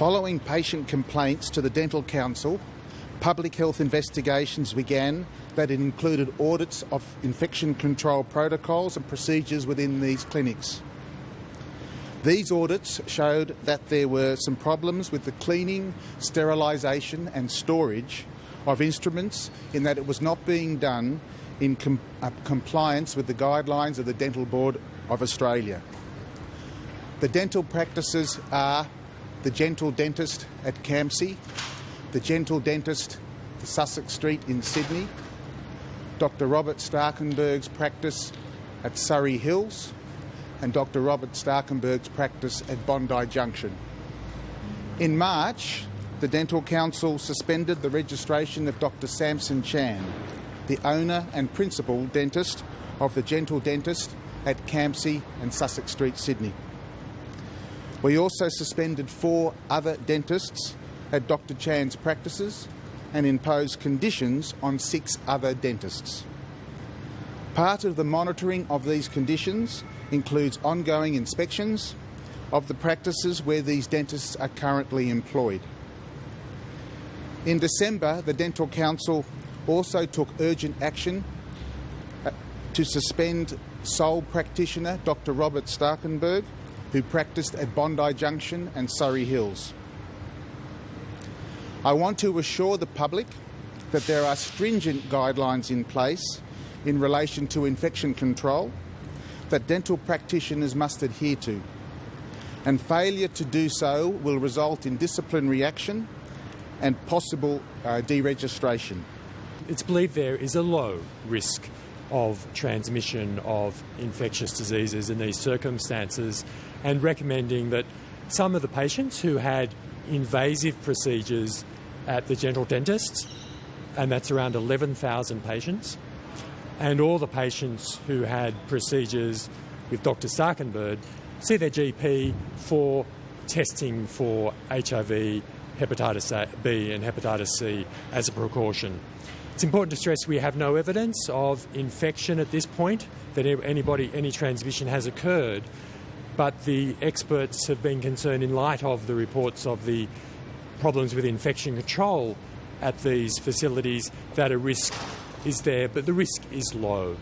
Following patient complaints to the Dental Council, public health investigations began that included audits of infection control protocols and procedures within these clinics. These audits showed that there were some problems with the cleaning, sterilisation and storage of instruments, in that it was not being done in compliance with the guidelines of the Dental Board of Australia. The dental practices are the Gentle Dentist at Campsie, the Gentle Dentist at Sussex Street in Sydney, Dr. Robert Starkenberg's practice at Surrey Hills, and Dr. Robert Starkenberg's practice at Bondi Junction. In March, the Dental Council suspended the registration of Dr. Samson Chan, the owner and principal dentist of the Gentle Dentist at Campsie and Sussex Street, Sydney. We also suspended 4 other dentists at Dr. Chan's practices and imposed conditions on 6 other dentists. Part of the monitoring of these conditions includes ongoing inspections of the practices where these dentists are currently employed. In December, the Dental Council also took urgent action to suspend sole practitioner Dr. Robert Starkenberg, who practiced at Bondi Junction and Surrey Hills. I want to assure the public that there are stringent guidelines in place in relation to infection control that dental practitioners must adhere to, and failure to do so will result in disciplinary action and possible deregistration. It's believed there is a low risk of transmission of infectious diseases in these circumstances, and recommending that some of the patients who had invasive procedures at the Gentle Dentists, and that's around 11,000 patients, and all the patients who had procedures with Dr. Starkenberg see their GP for testing for HIV, hepatitis B and hepatitis C as a precaution. It's important to stress we have no evidence of infection at this point, that any transmission has occurred, but the experts have been concerned in light of the reports of the problems with infection control at these facilities that a risk is there, but the risk is low.